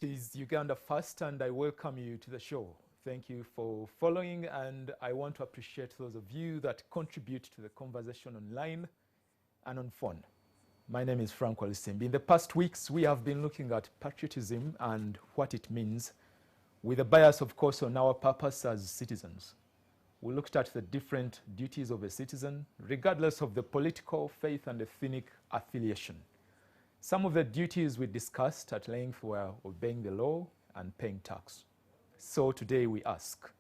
It is Uganda First, and I welcome you to the show. Thank you for following, and I want to appreciate those of you that contribute to the conversation online and on phone. My name is Frank Walisimbi. In the past weeks, we have been looking at patriotism and what it means, with a bias, of course, on our purpose as citizens. We looked at the different duties of a citizen, regardless of the political, faith, and ethnic affiliation. Some of the duties we discussed at length were obeying the law and paying tax. So today we ask,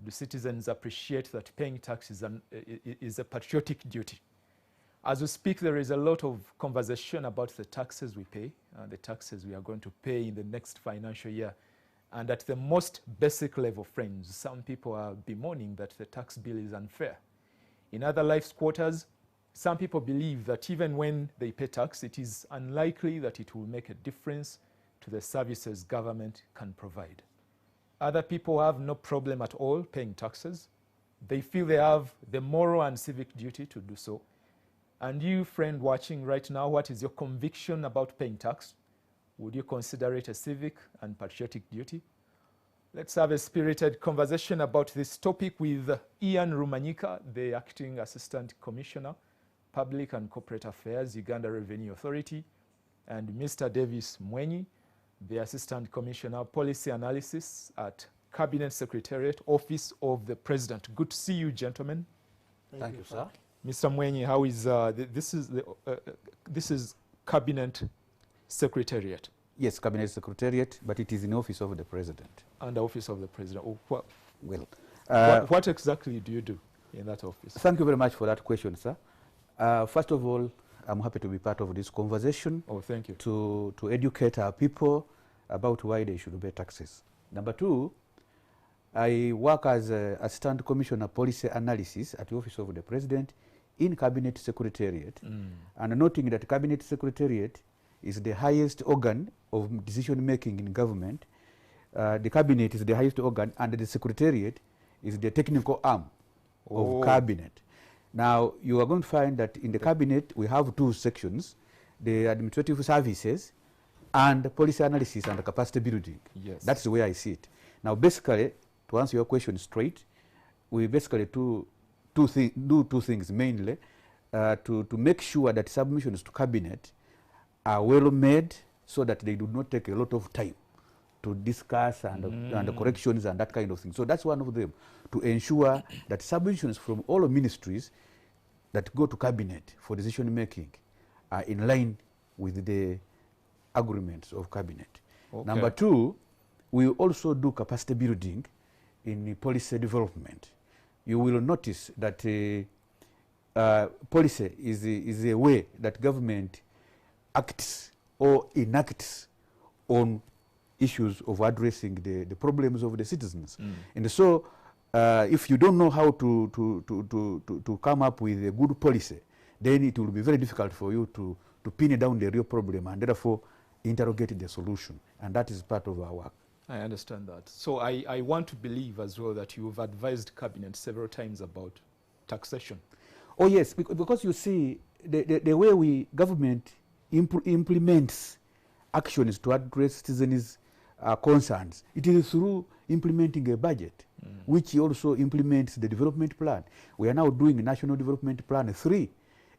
do citizens appreciate that paying tax is a patriotic duty? As we speak, there is a lot of conversation about the taxes we pay, the taxes we are going to pay in the next financial year. And at the most basic level, friends, some people are bemoaning that the tax bill is unfair. In other life quarters, some people believe that even when they pay tax, it is unlikely that it will make a difference to the services government can provide. Other people have no problem at all paying taxes. They feel they have the moral and civic duty to do so. And you, friend watching right now, what is your conviction about paying tax? Would you consider it a civic and patriotic duty? Let's have a spirited conversation about this topic with Ian Rumanyika, the Acting Assistant Commissioner, Public and Corporate Affairs, Uganda Revenue Authority, and Mr. Davis Mwenyi, the Assistant Commissioner, Policy Analysis at Cabinet Secretariat, Office of the President. Good to see you, gentlemen. Thank you, sir. Mr. Mwenyi, how is this is Cabinet Secretariat? Yes, Cabinet Secretariat, but it is in Office of the President. And the Office of the President. Oh, well, what exactly do you do in that office? Thank you very much for that question, sir. First of all, I'm happy to be part of this conversation. Oh, thank you. To educate our people about why they should pay taxes. Number two, I work as Assistant Commissioner Policy Analysis at the Office of the President in Cabinet Secretariat. And noting that Cabinet Secretariat is the highest organ of decision-making in government. The Cabinet is the highest organ, and the Secretariat is the technical arm of Cabinet. Now, you are going to find that in the Cabinet, we have two sections, the administrative services and policy analysis and capacity building. Yes. That's the way I see it. Now, basically, to answer your question straight, we basically do two things mainly to make sure that submissions to Cabinet are well made so that they do not take a lot of time to discuss and corrections and that kind of thing. So that's one of them, to ensure that submissions from all ministries that go to Cabinet for decision making are in line with the agreements of Cabinet. Okay. Number two, we also do capacity building in policy development. You will notice that policy is a way that government acts or enacts on issues of addressing the problems of the citizens. And so if you don't know how to come up with a good policy, then it will be very difficult for you to pin down the real problem and therefore interrogate the solution. And that is part of our work. I understand that. So I want to believe as well that you've advised Cabinet several times about taxation. Oh yes, because you see, the way government implements actions to address citizens' concerns, it is through implementing a budget, which also implements the development plan. We are now doing National Development Plan 3,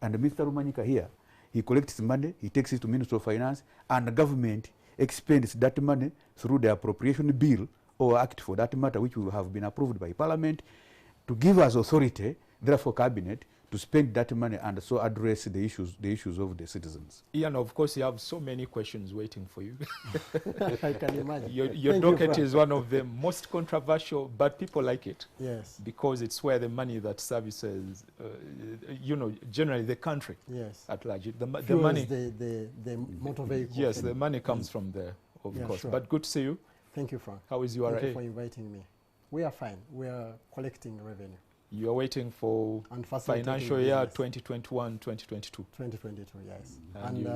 and Mr. Rumanyika here, he collects money, he takes it to Ministry of Finance, and the government expends that money through the appropriation bill or act for that matter, which will have been approved by Parliament, to give us authority, therefore Cabinet, to spend that money and so address the issues of the citizens. Ian, of course, you have so many questions waiting for you. I can imagine. Your docket is one of the most controversial, but people like it. Yes. Because it's where the money that services, generally the country at large. The money. The motor vehicle. Yes, the money comes from there, of course. Sure. But good to see you. Thank you, Frank. How is URA? Thank you for inviting me. We are fine. We are collecting revenue. You are waiting for financial year 2021, 2022. 2022, yes. And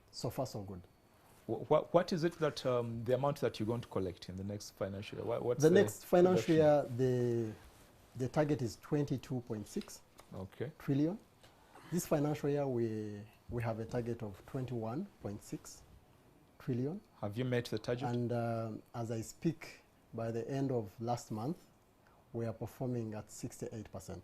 so far, so good. What is it that the amount that you're going to collect in the next financial year? What's the next financial year, the target is 22.6 trillion. This financial year, we have a target of 21.6 trillion. Have you met the target? And as I speak, by the end of last month, we are performing at 68%.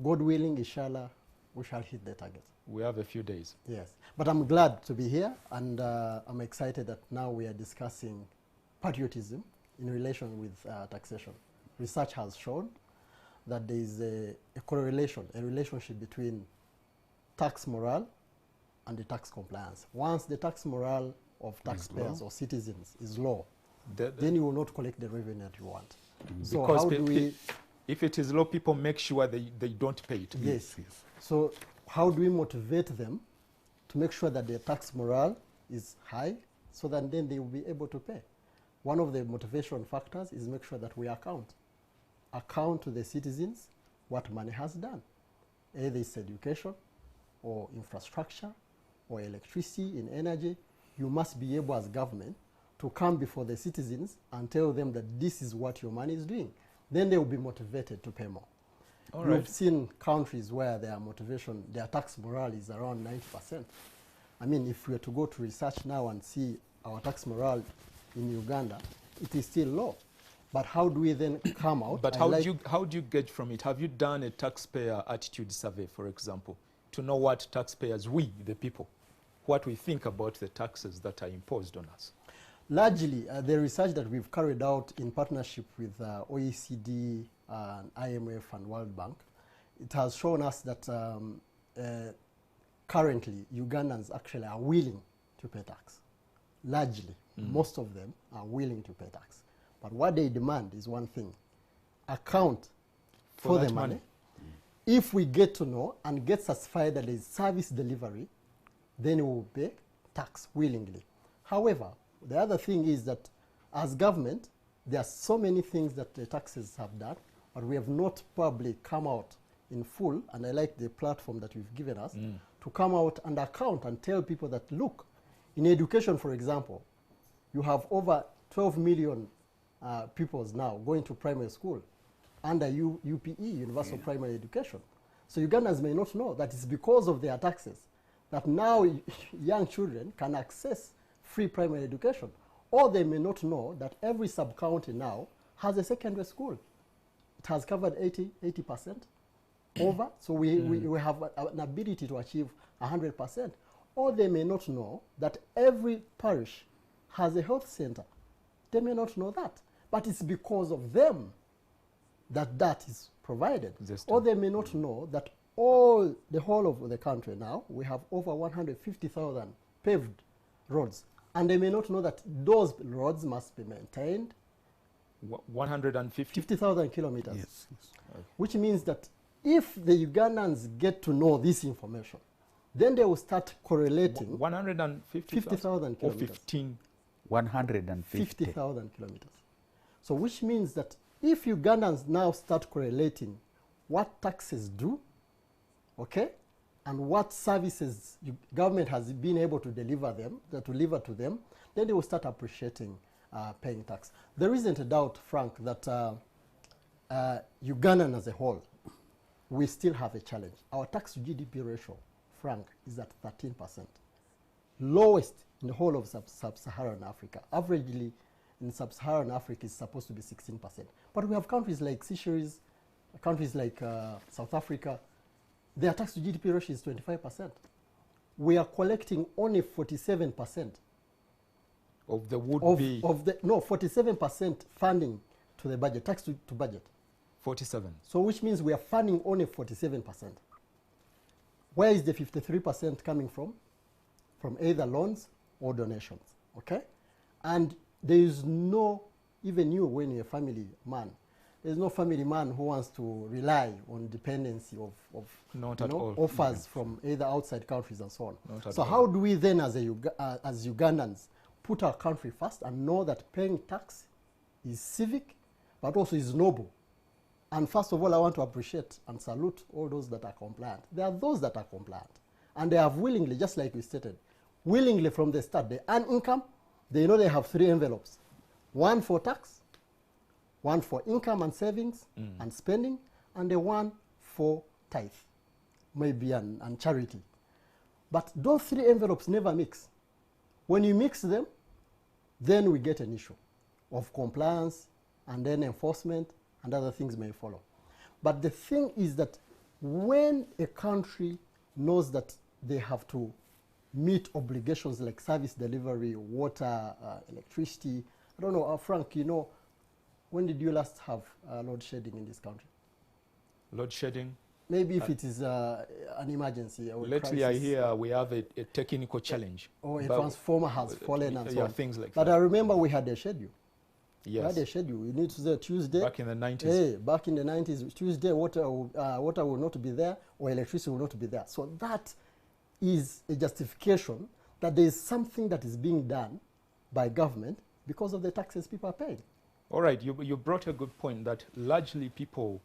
God willing, inshallah, we shall hit the target. We have a few days. Yes, but I'm glad to be here, and I'm excited that now we are discussing patriotism in relation with taxation. Research has shown that there is a correlation, a relationship between tax morale and the tax compliance. Once the tax morale of taxpayers or citizens is low, then you will not collect the revenue that you want. So because how do we... If it is low, people make sure they don't pay it. Yes. So how do we motivate them to make sure that their tax morale is high so that then they will be able to pay? One of the motivation factors is make sure that we account to the citizens what money has done. Either it's education or infrastructure or electricity in energy. You must be able as government to come before the citizens and tell them that this is what your money is doing. Then they will be motivated to pay more. All We've right. seen countries where their motivation, their tax morale is around 90%. I mean, if we were to go to research now and see our tax morale in Uganda, it is still low. But how do we then come out? But how do you gauge from it? Have you done a taxpayer attitude survey, for example, to know what taxpayers, we, the people, what we think about the taxes that are imposed on us? Largely, the research that we've carried out in partnership with OECD, IMF and World Bank, it has shown us that currently Ugandans actually are willing to pay tax. Largely, most of them are willing to pay tax. But what they demand is one thing: account for the money. If we get to know and get satisfied that there is service delivery, then we will pay tax willingly. However, the other thing is that as government, there are so many things that the taxes have done, but we have not probably come out in full, and I like the platform that you've given us, to come out and account and tell people that, look, in education, for example, you have over 12 million pupils now going to primary school under UPE, Universal Primary Education. So Ugandans may not know that it's because of their taxes that now young children can access free primary education. Or they may not know that every sub-county now has a secondary school. It has covered 80% over, so we have an ability to achieve 100%. Or they may not know that every parish has a health center. They may not know that, but it's because of them that that is provided. Or they may not know that the whole of the country now, we have over 150,000 paved roads. And they may not know that those roads must be maintained. 50,000 kilometers. Yes. Okay. Which means that if the Ugandans get to know this information, then they will start correlating 150,000 kilometers. or 15. 50,000 kilometers. So which means that if Ugandans now start correlating what taxes do, okay, and what services government has been able to deliver to them, then they will start appreciating paying tax. There isn't a doubt, Frank, that Ugandan as a whole, we still have a challenge. Our tax to GDP ratio, Frank, is at 13%. Lowest in the whole of sub-Saharan Africa. Averagely, in sub-Saharan Africa, is supposed to be 16%. But we have countries like Seychelles, countries like South Africa. Their tax to GDP ratio is 25%. We are collecting only 47% of the 47% funding to the budget, tax to budget. 47. So which means we are funding only 47%. Where is the 53% coming from? From either loans or donations, okay? And there is no, even you when you're a family man, there's no family man who wants to rely on dependency of offers from either outside countries and so on. So how do we then as Ugandans put our country first and know that paying tax is civic but also is noble? And first of all, I want to appreciate and salute all those that are compliant. There are those that are compliant, and they have willingly, just like we stated, willingly from the start, they earn income, they know they have 3 envelopes. One for tax, one for income and savings and spending, and the one for tithe, maybe and charity. But those 3 envelopes never mix. When you mix them, then we get an issue of compliance and then enforcement and other things may follow. But the thing is that when a country knows that they have to meet obligations like service delivery, water, electricity, I don't know, Frank, you know, when did you last have load shedding in this country? Load shedding? Maybe if it is an emergency or lately crisis, I hear we have a technical challenge. or a transformer has fallen and so on. Things like but that. I remember we had a schedule. Yes. We had a schedule. We need to say Tuesday. Back in the 90s. Hey, back in the 90s, Tuesday, water will not be there or electricity will not be there. So that is a justification that there is something that is being done by government because of the taxes people are paying. All right, you brought a good point that largely people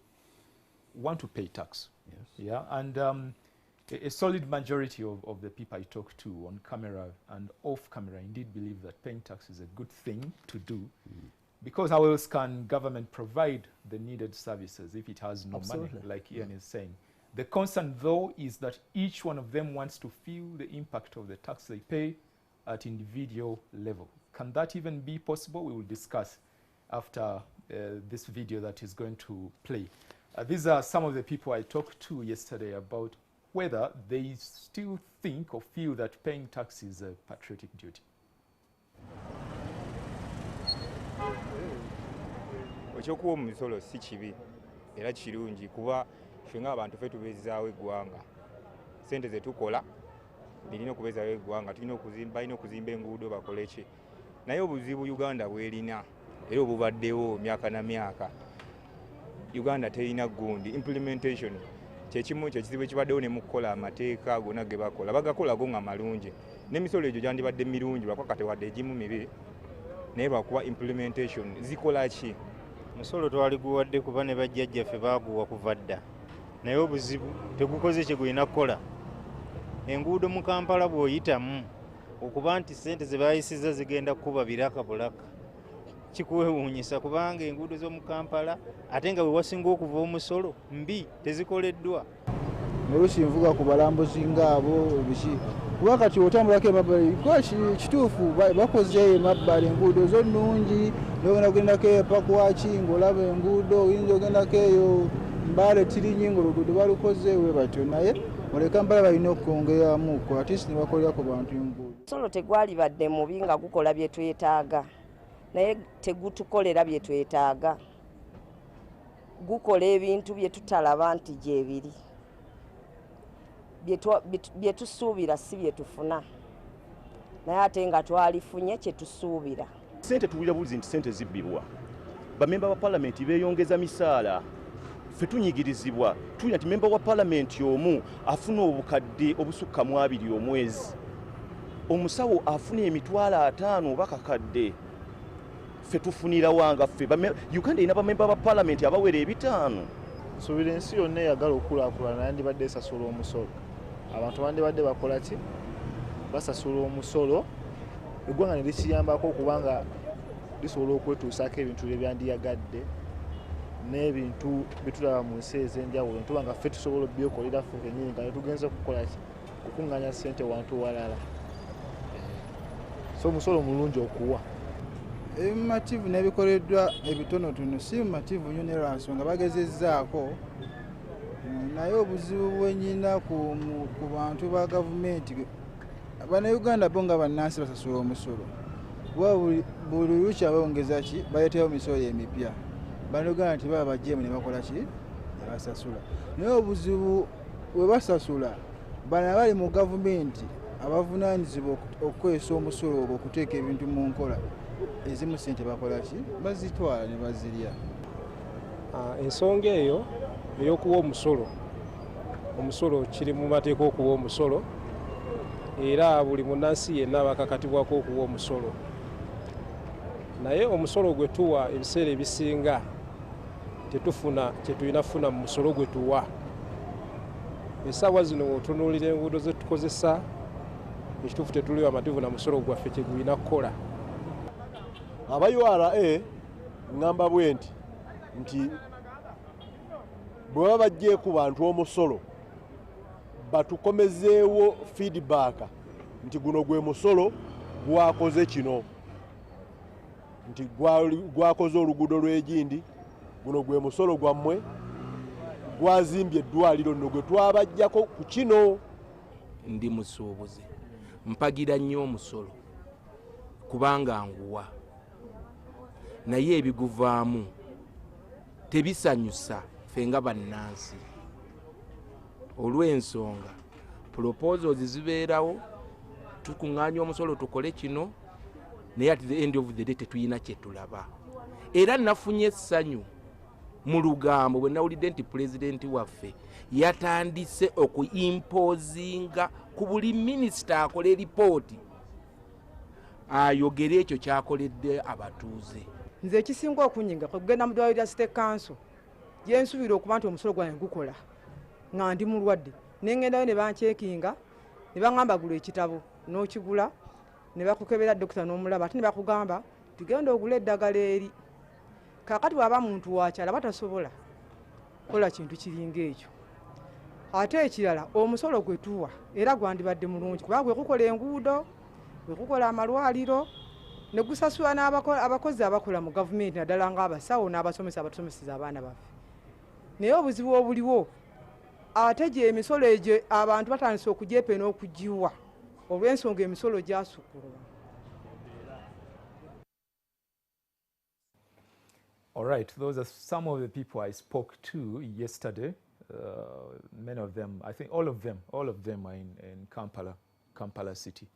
want to pay tax. Yes. Yeah, and a solid majority of the people I talk to on camera and off camera indeed believe that paying tax is a good thing to do. Because how else can government provide the needed services if it has no money, like Ian is saying? The concern, though, is that each one of them wants to feel the impact of the tax they pay at individual level. Can that even be possible? We will discuss after this video that is going to play. These are some of the people I talked to yesterday about whether they still think or feel that paying tax is a patriotic duty. Ekyokuwa omusolo si kibi era kirungi kuba ffe ng'abantu ffe tubeezaawo eggwanga. Ssente ze tukola birina okubeezaawo eggwanga, balina okuzimba enguudo bakole ki. Naye obuzibu Uganda bw'erina era obubaddewo myaka na myaka. Uganda terina gundi implementation kyekimu kyekizibu ekibaddewo ne mu kukola amateeka gonna ge bakola bagakolako nga malungi n'emisolo egyo gyandibadde mirungi lwakuba kati wadde egimu mibi naye lwakuba implementation zikola ki. Musolo twali guwadde kuba ne bajjajjaffe baaguwa kuva dda naye obuzibu tegukoze kye gulina kukola. Enguudo mu Kampala bw'oyitamu okuba nti ssente ze baayisiza zigenda kukuba biraka bulaka kikwewuunyisa kubanga enguudo z'omu Kampala ate nga bwe wasinga okuva omusolo mbi tezikoleddwa. Oluusi nvuga ku balambuzi ng'abo biki kuba kati otambulako emabbali kituufu bakoze emabbali enguudo zo nnungi n'ogenda kugendako epakwaki ng'olaba enguudo oyinza ogendako eyo Mbale Tirinyi ng'oluguudo balukoze we batyo naye mu Kampala balina okwongeramuko ate ne bakolera ku bantu enguudo. Omusolo tegwali badde mubi nga gukola bye twetaaga naye tegutukolera bye twetaaga. Gukola ebintu bye tutalaba nti gye biri. Bye tusuubira si bye tufuna. Naye ate nga twalifunye kye tusuubira. Ssente tuwulira bulizi nti ssente zibbibwa. Bamemba ba palamenti beeyongeza misaala. Ffe tunyigirizibwa. Tulina nti memba wa palamenti omu afuna obukadde obusukka mu 2 omwezi. Omusawo afuna emitwalo 5 oba kakadde. Ffe tufunira wanga ffe Uganda erina bamemba ba palamenti abawera 5. Nsuubira ensi yonna eyagala okulaakulana yandibadde esasula omusolo. Abantu bandibadde bakola ki? Basasula omusolo. Eggwanga ne likiyambako okubanga lisobola okwetuusaako ebintu bye byandiyagadde n'ebintu bye tulaba mu nsi ez'enjawulo ntuba nga ffe tusobola obyekolera ffe kennyini nga netugenza okukola ki? Okukuŋŋaanya ssente wantu walala. So omusolo mulungi okuwa. Ebimativu n'ebikoleddwa ebitonotono si bimativu nnyo ne lwa nsonga bagezezzaako naye obuzibu bwenyina ku bantu ba gavumenti Bannayuganda bo nga bannansi basasula omusolo kuba buli lukya bawongeza ki baleetayo emisolo emipya. Bannayuganda tebaba bajeemu ne bakola ki ne basasula naye obuzibu bwe basasula bano abali mu gavumenti abavunaanyizibwa okukozesa omusolo ogwo okuteeka ebintu mu nkola ezimu ssente bakola ki bazitwala ne bazirya. Ensonga eyo ey'okuwa omusolo kiri mu mateeka okuwa omusolo era buli munnansi yenna bakakatibwako okuwa omusolo naye omusolo gwe tuwa ebiseera ebisinga tetufuna kye tulina kufuna mu musolo gwe tuwa. Essaawa zino otunuulira enguudo ze tukozesa ekituufu tetuli bamativu na musolo gwaffe kye gulina kukola. Aba URA ngamba bwe nti bwe baba baggye ku bantu omusolo batukomezeewo feedback nti guno gwe musolo gwakoze kino nti gwakoze oluguudo lw'Egindi, guno gwe musolo gwammwe, gwazimbye eddwaliro nno gwe twabajjako ku kino. Ndi musuubuzi, mpagira nnyo omusolo kubanga nguwa, naye ebiguvaamu tebisanyusa ffe nga bannansi. Olw'ensonga proposals zibeerawo, tukuŋŋaanya omusolo tukole kino, naye at the end of the day tetuyina kye tulaba. Era nafunye essanyu mu lugambo bwe nawulidde nti pulezidenti waffe yatandise okuimpozinga ku buli minisita akola eripooti ayogere ekyo kyakoledde abatuuze. Nze ekisinga okunyinga kugenda mu ddwaliro lya State Council gye nsuubira okuba nti omusolo gwange gukola nga ndi mulwadde, ne ngendayo ne bancekinga ne baŋŋamba gula ekitabo n'okigula, ne bakukebera dokita n'omulaba ate ne bakugamba tugenda ogula eddagala eri. Kaakati bw'aba muntu wakyala batasobola kola kintu kiringa ekyo. Ate ekirala omusolo gwe tuwa era gwandibadde mulungi kuba gwe kukola enguudo, gwe kukola amalwaliro, ne gusasula abakozi abakola mu gavumenti naddala ng'abasawo n'abasomesa abatusomeseza abaana baffe. Naye obuzibu obuliwo ate gye emisolo egyo abantu batandise okugyepe n'okugiwa olw'ensonga emisolo gyasukulwa. All right, those are some of the people I spoke to yesterday. Many of them, I think all of them are in Kampala city.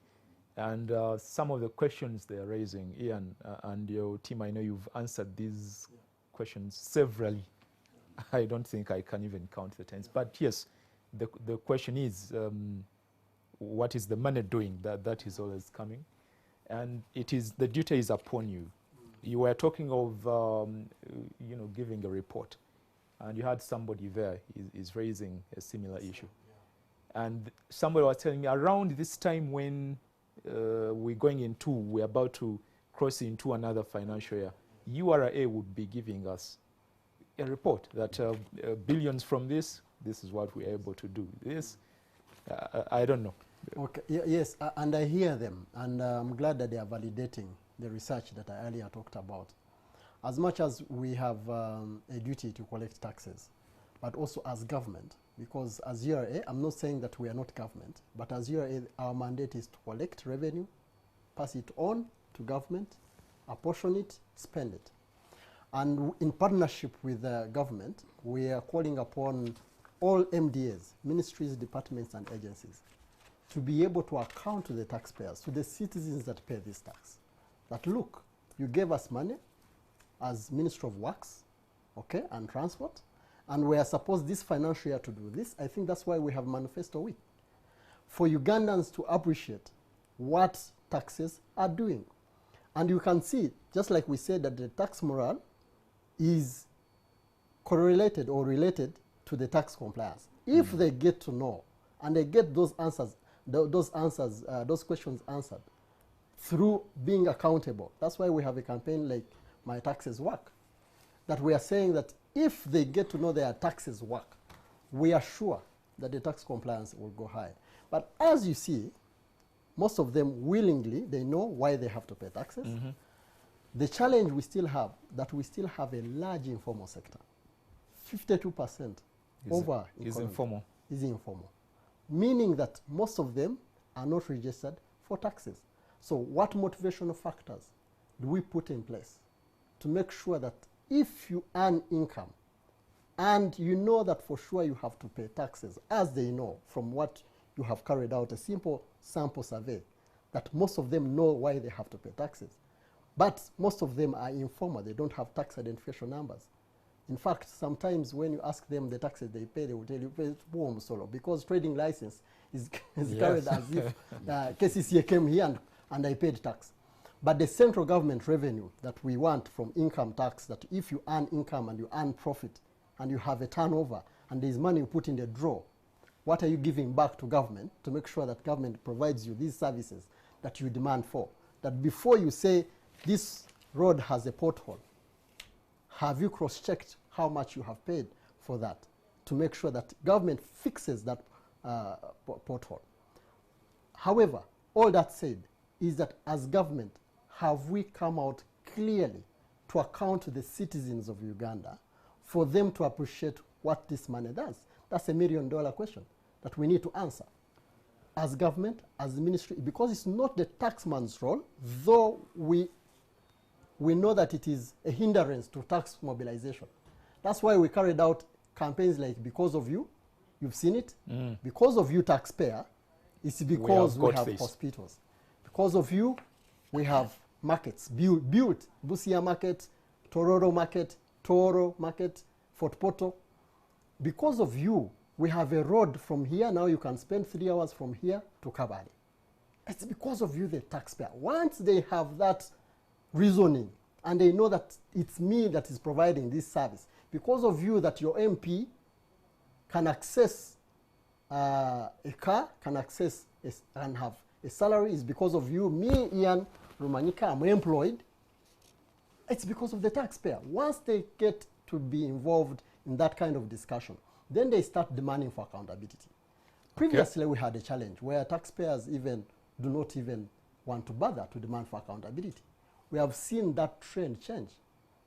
And some of the questions they are raising, Ian and your team, I know you've answered these questions severally. I don't think I can even count the times. But yes, the question is, what is the money doing? That is always coming. And the duty is upon you. You were talking of, giving a report. And you had somebody there is raising a similar issue. And somebody was telling me around this time when we're about to cross into another financial year, URA would be giving us a report that billions from this is what we're able to do. This, I don't know. Okay. Yes, and I hear them, and I'm glad that they are validating the research that I earlier talked about. As much as we have a duty to collect taxes, but also as government, because as URA, I'm not saying that we are not government, but as URA, our mandate is to collect revenue, pass it on to government, apportion it, spend it. And in partnership with the government, we are calling upon all MDAs, ministries, departments, and agencies, to be able to account to the taxpayers, to the citizens that pay this tax, that look, you gave us money as Minister of Works, okay, and Transport, and we are supposed this financial year to do this. I think that's why we have Manifesto Week, for Ugandans to appreciate what taxes are doing. And you can see, just like we said, that the tax morale is correlated or related to the tax compliance. If they get to know and they get those answers, those questions answered through being accountable. That's why we have a campaign like My Taxes Work, that we are saying that if they get to know their taxes work, we are sure that the tax compliance will go high. But as you see, most of them willingly, they know why they have to pay taxes. Mm-hmm. The challenge we still have, that we still have a large informal sector. 52% is informal. Is informal. Meaning that most of them are not registered for taxes. So what motivational factors do we put in place to make sure that if you earn income and you know that for sure you have to pay taxes, as they know from what you have carried out, a simple sample survey, that most of them know why they have to pay taxes. But most of them are informal. They don't have tax identification numbers. In fact, sometimes when you ask them the taxes they pay, they will tell you pay warm solo, because trading license is carried as if KCCA came here and I paid tax. But the central government revenue that we want from income tax, that if you earn income and you earn profit and you have a turnover and there is money you put in the drawer, what are you giving back to government to make sure that government provides you these services that you demand for? That before you say this road has a pothole, have you cross-checked how much you have paid for that to make sure that government fixes that pothole? However, all that said, is that as government, have we come out clearly to account to the citizens of Uganda for them to appreciate what this money does? That's $1 million question that we need to answer. As government, as the ministry, because it's not the taxman's role, though we know that it is a hindrance to tax mobilization. That's why we carried out campaigns like Because of You. You've seen it. Because of You, taxpayer, it's because we have hospitals. Because of You, we have markets built. Busia Market, Tororo Market, Toro Market, Fort Portal. Because of You, we have a road from here. Now you can spend 3 hours from here to Kabale. It's because of You, the taxpayer. Once they have that reasoning and they know that it's me that is providing this service, because of You that your MP can access a car, can access and have a salary, is because of You. Me, Ian Rumanyika, I'm employed. It's because of the taxpayer. Once they get to be involved in that kind of discussion, then they start demanding for accountability. Previously, we had a challenge where taxpayers do not even want to bother to demand for accountability. We have seen that trend change,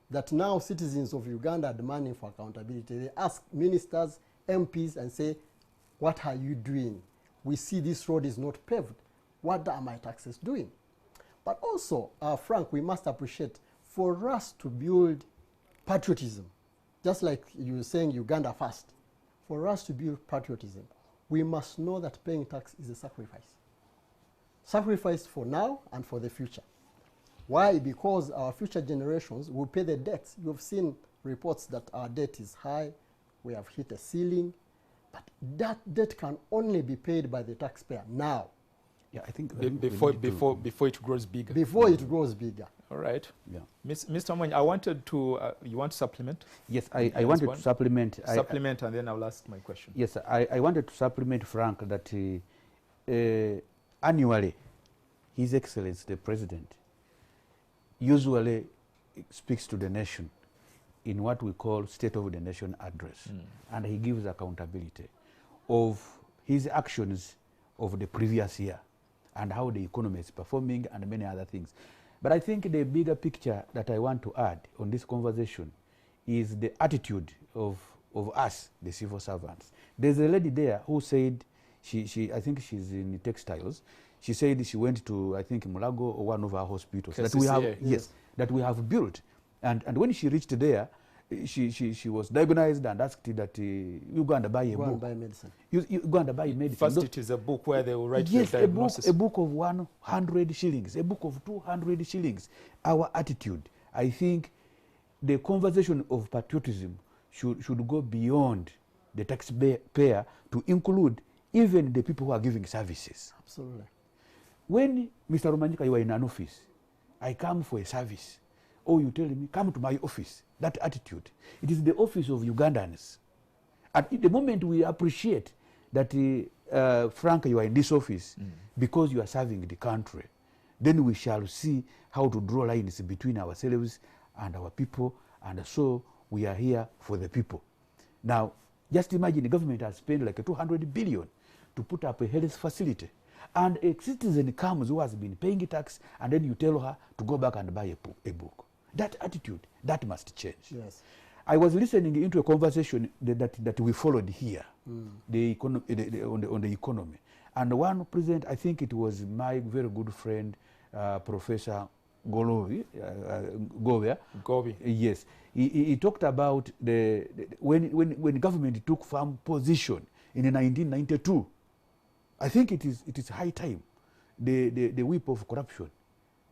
that now citizens of Uganda are demanding for accountability. They ask ministers, MPs, and say, what are you doing? We see this road is not paved. What are my taxes doing? But also, Frank, we must appreciate, for us to build patriotism, just like you were saying Uganda first, for us to build patriotism, we must know that paying tax is a sacrifice. Sacrifice for now and for the future. Why? Because our future generations will pay the debts. You've seen reports that our debt is high, we have hit a ceiling, but that debt can only be paid by the taxpayer now. Yeah, I think before it grows bigger. Before it grows bigger. All right. Yeah. Mr. Mwany, I wanted to, you want to supplement? Yes, I wanted to supplement. Supplement, and then I'll ask my question. Yes, I wanted to supplement, Frank, that annually, His Excellency the President usually speaks to the nation in what we call State of the Nation address, and he gives accountability of his actions of the previous year and how the economy is performing and many other things. But I think the bigger picture that I want to add on this conversation is the attitude of us, the civil servants. There's a lady there who said, I think she's in textiles, she said she went to, I think, Mulago or one of our hospitals that we have, that we have built. And when she reached there, she was diagnosed and asked that you go and buy a book. Buy medicine. You go and buy medicine. First, it is a book where they will write the diagnosis. A book of 100 shillings, a book of 200 shillings. Our attitude, I think, the conversation of patriotism should go beyond the taxpayer to include even the people who are giving services. Absolutely. When, Mr. Rumanyika, you are in an office, I come for a service, or you tell me, come to my office. That attitude. It is the office of Ugandans. And the moment we appreciate that, Frank, you are in this office because you are serving the country, then we shall see how to draw lines between ourselves and our people, and so we are here for the people. Now, just imagine the government has spent like 200 billion to put up a health facility, and a citizen comes who has been paying tax, and then you tell her to go back and buy a book. That attitude, that must change. Yes. I was listening into a conversation that we followed here, on the economy. And one president, I think it was my very good friend, Professor Govia. Yes. He talked about when government took firm position in 1992. I think it is high time. The whip of corruption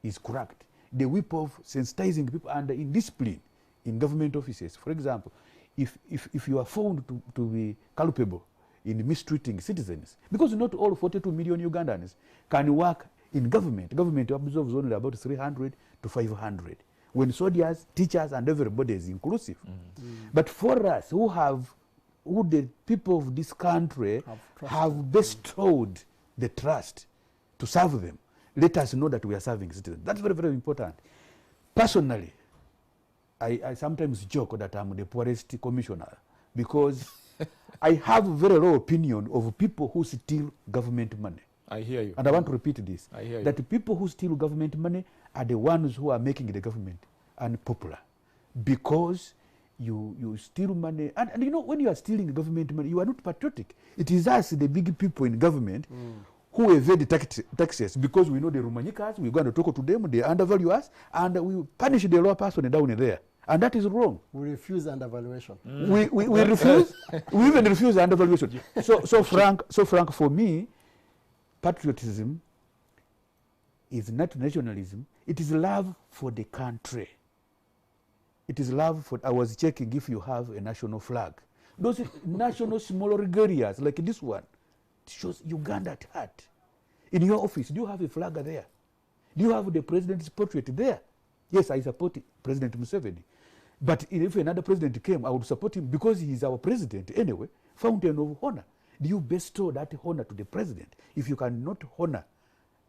is cracked. The whip of sensitizing people and indiscipline in government offices. For example, if you are found to be culpable in mistreating citizens, because not all 42 million Ugandans can work in government. Government absorbs only about 300 to 500. When soldiers, teachers, and everybody is inclusive. But for us who the people of this country have bestowed the trust to serve them, let us know that we are serving citizens. That's very, very important. Personally, I sometimes joke that I'm the poorest commissioner because I have very low opinion of people who steal government money. I hear you. And I want to repeat this. I hear you. That the people who steal government money are the ones who are making the government unpopular. Because you steal money. And you know, when you are stealing government money, you are not patriotic. It is us, the big people in government, who evade the taxes because we know the Romanyikas, we're going to talk to them, they undervalue us, and we punish the lower person down there. And that is wrong. We refuse undervaluation. We refuse. We even refuse undervaluation. So Frank, for me, patriotism is not nationalism. It is love for the country. It is love for. I was checking if you have a national flag. Those national small regalias like this one, it shows Uganda at heart. In your office, do you have a flag there? Do you have the president's portrait there? Yes, I support President Museveni. But if another president came, I would support him because he is our president anyway. Fountain of honor. Do you bestow that honor to the president? If you cannot honor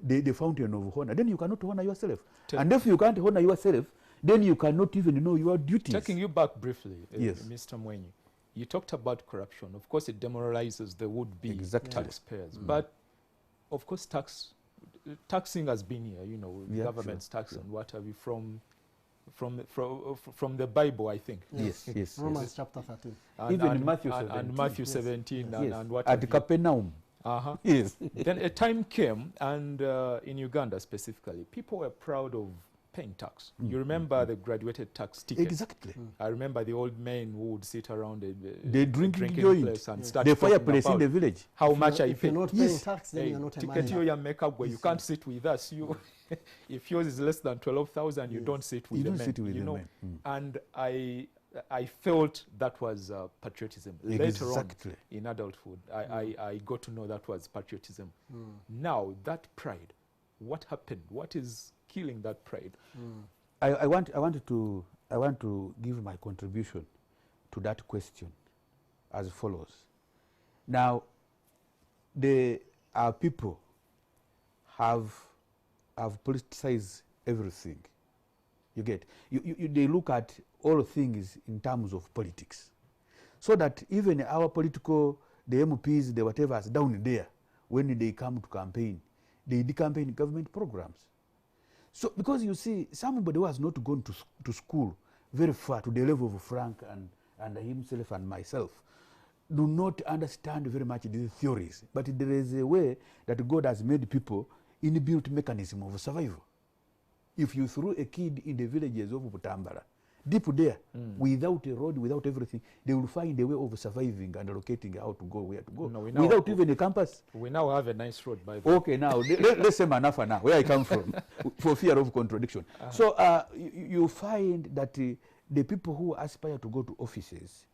the fountain of honor, then you cannot honor yourself. And if you can't honor yourself, then you cannot even know your duties. Taking you back briefly, yes. Mr. Mwenyi, you talked about corruption. Of course, it demoralizes the would-be taxpayers. But, of course, taxing has been here, you know, government's tax and what have you, from the Bible, I think. Yes. Romans chapter 13. Even Matthew 17. And Matthew 17 and what at Capernaum. Yes. Then a time came, and in Uganda specifically, people were proud of paying tax. You remember the graduated tax ticket? Exactly. I remember the old men who would sit around the drinking place and start the fireplace in the village. How much I pay. If you're not paying tax, then you're not a ticket your makeup where you can't sit with us. You, if yours is less than 12,000, you don't sit with the men. You know, and I felt that was patriotism. Later on in adulthood, I got to know that was patriotism. Now that pride, what happened? What is killing that pride? I want to give my contribution to that question as follows. Now, our people have politicized everything. You get they look at all things in terms of politics, so that even our the MPs, the whatever's down there, when they come to campaign, they campaign government programs. So, because you see, somebody who has not gone to school very far to the level of Frank and himself and myself do not understand very much these theories. But there is a way that God has made people inbuilt mechanism of survival. If you throw a kid in the villages of Butambara, deep there, without a road, without everything, they will find a way of surviving and locating how to go, where to go. No, without even a campus. We now have a nice road, by the way. Okay, now, let's say Manafa now, where I come from, for fear of contradiction. So you find that the people who aspire to go to offices,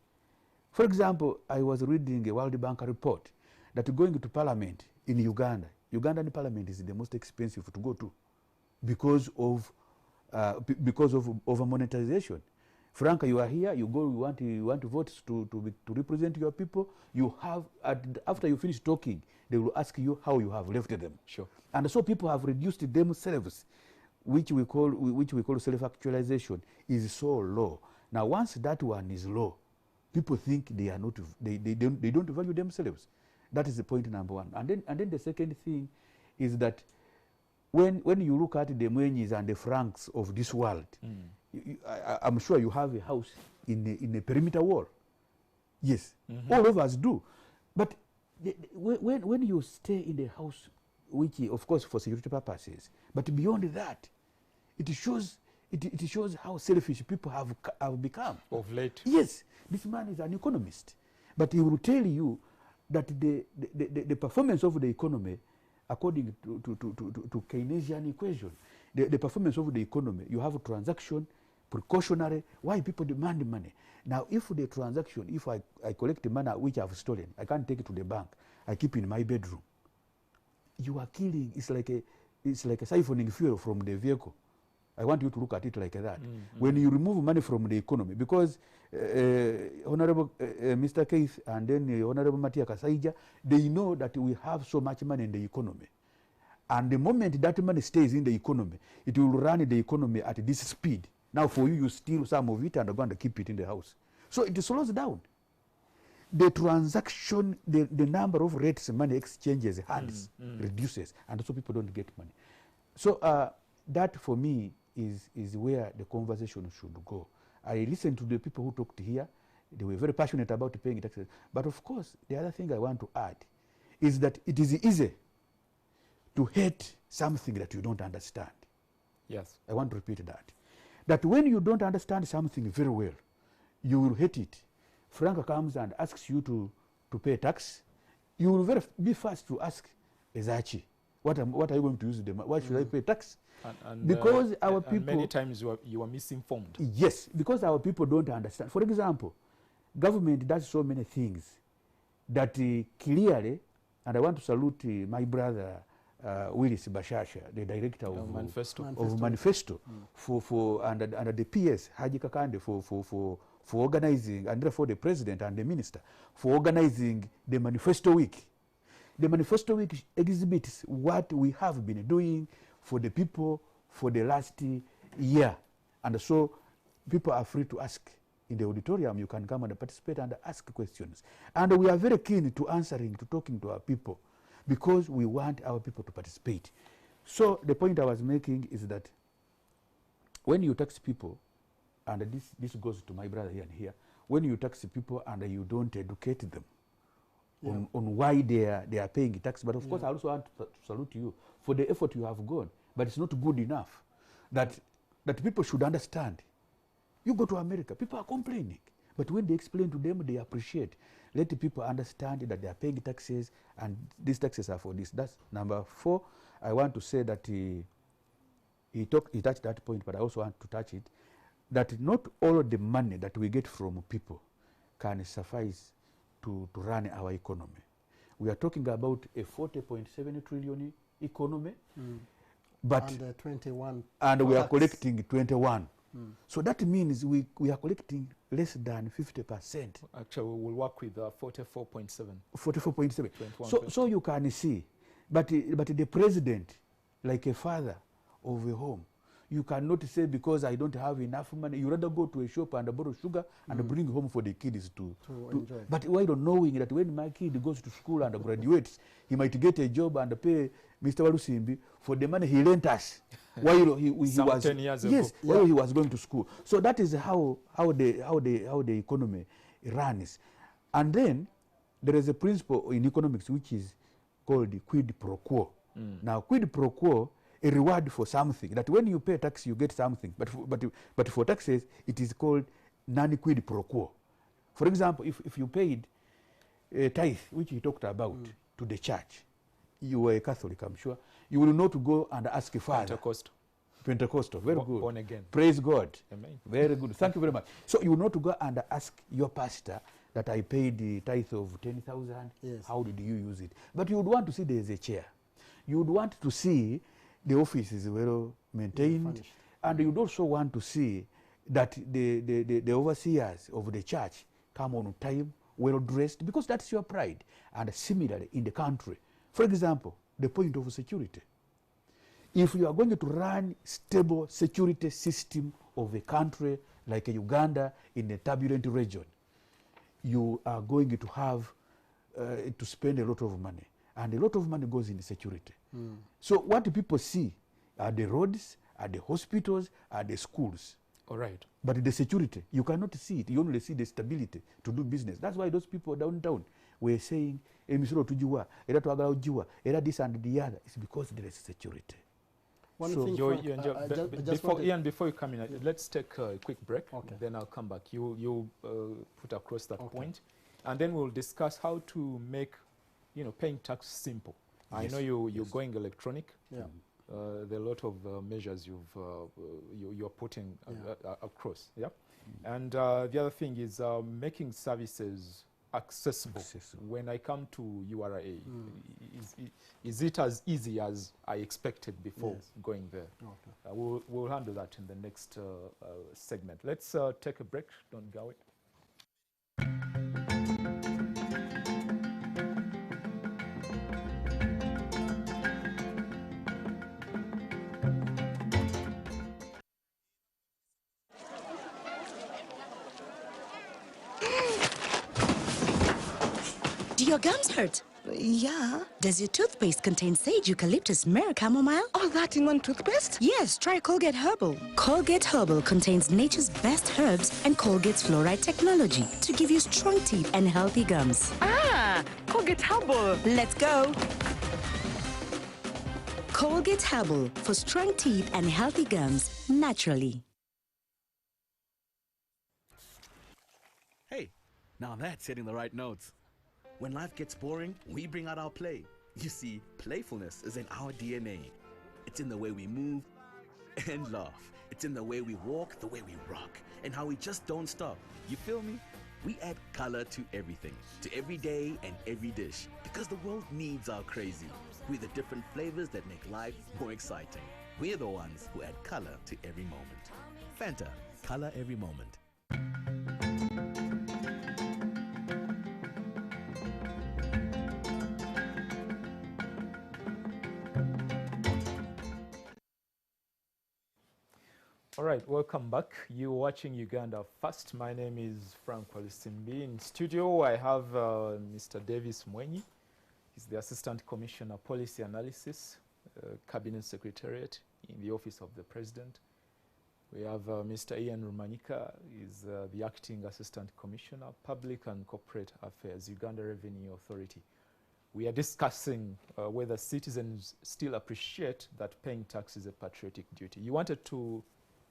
for example, I was reading a World Bank report that going to parliament in Uganda, Ugandan parliament is the most expensive to go to because of monetization. Frank, you are here, you go, you want votes to represent your people. You have, after you finish talking, they will ask you how you have left them. Sure. And so people have reduced themselves, which we call self-actualization, is so low. Now, once that one is low, people think they are not, they don't value themselves. That is the point number one. And then the second thing is that when you look at the Mwenyis and the Franks of this world, I'm sure you have a house in a perimeter wall. Yes, all of us do. But when you stay in the house, which of course for security purposes, but beyond that, it shows how selfish people have become of late. Yes, this man is an economist, but he will tell you that the performance of the economy, according to Keynesian equation, the performance of the economy, you have a transaction, precautionary, why people demand money. Now, if the transaction, if I collect the money which I've stolen, I can't take it to the bank, I keep it in my bedroom. You are killing, it's like a siphoning fuel from the vehicle. I want you to look at it like that. When you remove money from the economy, because Honorable Mr. Keith and then Honorable Matia Kasaija, they know that we have so much money in the economy. And the moment that money stays in the economy, it will run the economy at this speed. Now for you, you steal some of it and are going to keep it in the house. So it slows down. the transaction, the number of rates money exchanges hands reduces, and so people don't get money. So that for me is where the conversation should go. I listened to the people who talked here. They were very passionate about paying taxes. But of course, the other thing I want to add is that it is easy to hate something that you don't understand. Yes. I want to repeat that. That when you don't understand something very well, you will hate it. Frank comes and asks you to pay tax. You will be first to ask Ezachi, what are you going to use the money? Why should I pay tax? Because our people... many times you are misinformed. Yes, because our people don't understand. For example, government does so many things that clearly, and I want to salute my brother Willis Bashasha, the director of Manifesto, for under the PS Haji Kakande for organizing, and therefore the president and the minister for organizing the Manifesto Week. The Manifesto Week exhibits what we have been doing for the people for the last year, and so people are free to ask. In the auditorium, you can come and participate and ask questions. And we are very keen to answering, to talking to our people, because we want our people to participate. So the point I was making is that when you tax people, and this goes to my brother here and here, when you tax people and you don't educate them on why they are paying tax, but of course I also want to salute you for the effort you have gone, but it's not good enough that people should understand. You go to America, people are complaining. But when they explain to them, they appreciate. Let the people understand that they are paying taxes and these taxes are for this. That's number 4. I want to say that he touched that point, but I also want to touch it, that not all of the money that we get from people can suffice to run our economy. We are talking about a 40.7 trillion economy, but and 21 and we are collecting 21. So that means we are collecting less than 50%. Actually, we will work with 44.7. 44.7. So you can see, but the president, like a father of a home, you cannot say because I don't have enough money. You rather go to a shop and borrow sugar and bring home for the kids to enjoy. But why don't knowing that when my kid goes to school and graduates, he might get a job and pay Mr. Walusimbi for the money he lent us while he was 10 years ago. Yes, while he was going to school. So that is how the economy runs. And then there is a principle in economics which is called the quid pro quo. Now quid pro quo, a reward for something, that when you pay tax you get something, but for taxes it is called non-quid pro quo. For example, if you paid a tithe, which he talked about, to the church, you were a Catholic, I'm sure, you will not go and ask a father. Pentecostal, very good. Born again. Praise God. Amen. Very good. Thank you very much. So you will not go and ask your pastor that I paid the tithe of 10,000. Yes. How did you use it? But you would want to see there is a chair. You would want to see the office is well maintained, and you would also want to see that the overseers of the church come on time, well dressed, because that's your pride. And similarly in the country, for example, the point of security. If you are going to run stable security system of a country like Uganda in a turbulent region, you are going to have to spend a lot of money, and a lot of money goes in security. So what do people see are the roads, are the hospitals, are the schools. All right. But the security, you cannot see it. You only see the stability to do business. That's why those people downtown were saying, emisoro tujiwa, era twagala ujiwa, era this and the other. It's because there is security. One so thing, before you come in, let's take a quick break. Okay. Then I'll come back. You put across that point, and then we'll discuss how to make, paying tax simple. Yes. I know you're going electronic. Yeah. There are a lot of measures you're putting across. Yeah. And the other thing is making services accessible. When I come to URA, is it as easy as I expected before going there? Okay. We'll handle that in the next segment. Let's take a break. Don't go away. your gums hurt? Yeah. Does your toothpaste contain sage, eucalyptus, myrrh, chamomile? All that in one toothpaste? Yes, try Colgate Herbal. Colgate Herbal contains nature's best herbs and Colgate's fluoride technology to give you strong teeth and healthy gums. Ah, Colgate Herbal. Let's go. Colgate Herbal for strong teeth and healthy gums naturally. Hey, now that's hitting the right notes. When life gets boring, we bring out our play. You see, playfulness is in our DNA. It's in the way we move and laugh. It's in the way we walk, the way we rock, and how we just don't stop. You feel me? We add color to everything, to every day and every dish, because the world needs our crazy. We're the different flavors that make life more exciting. We're the ones who add color to every moment. Fanta, color every moment. All right, welcome back. You're watching Uganda First. My name is Frank Walisimbi. In studio, I have Mr. Davis Mwenyi. He's the Assistant Commissioner, Policy Analysis, Cabinet Secretariat in the Office of the President. We have Mr. Ian Rumanyika. He's the Acting Assistant Commissioner, Public and Corporate Affairs, Uganda Revenue Authority. We are discussing whether citizens still appreciate that paying tax is a patriotic duty. You wanted to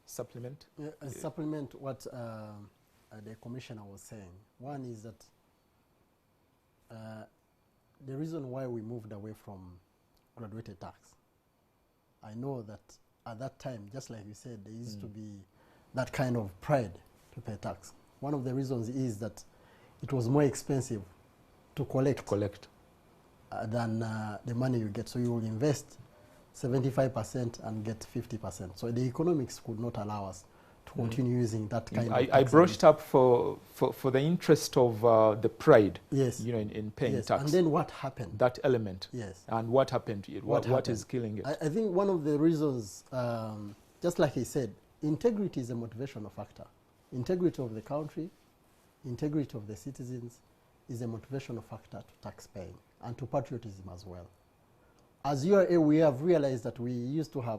supplement? Yeah, supplement what the Commissioner was saying. One is that the reason why we moved away from graduated tax, I know that at that time, just like you said, there used to be that kind of pride to pay tax. One of the reasons is that it was more expensive to collect than the money you get. So you will invest 75% and get 50%. So the economics could not allow us to continue using that kind of I brushed up for the interest of the pride, yes, you know, in paying tax. And then what happened? That element. Yes. And what happened to it? What is killing it? I think one of the reasons, just like he said, integrity is a motivational factor. Integrity of the country, integrity of the citizens is a motivational factor to tax paying and to patriotism as well. As URA, we have realized that we used to have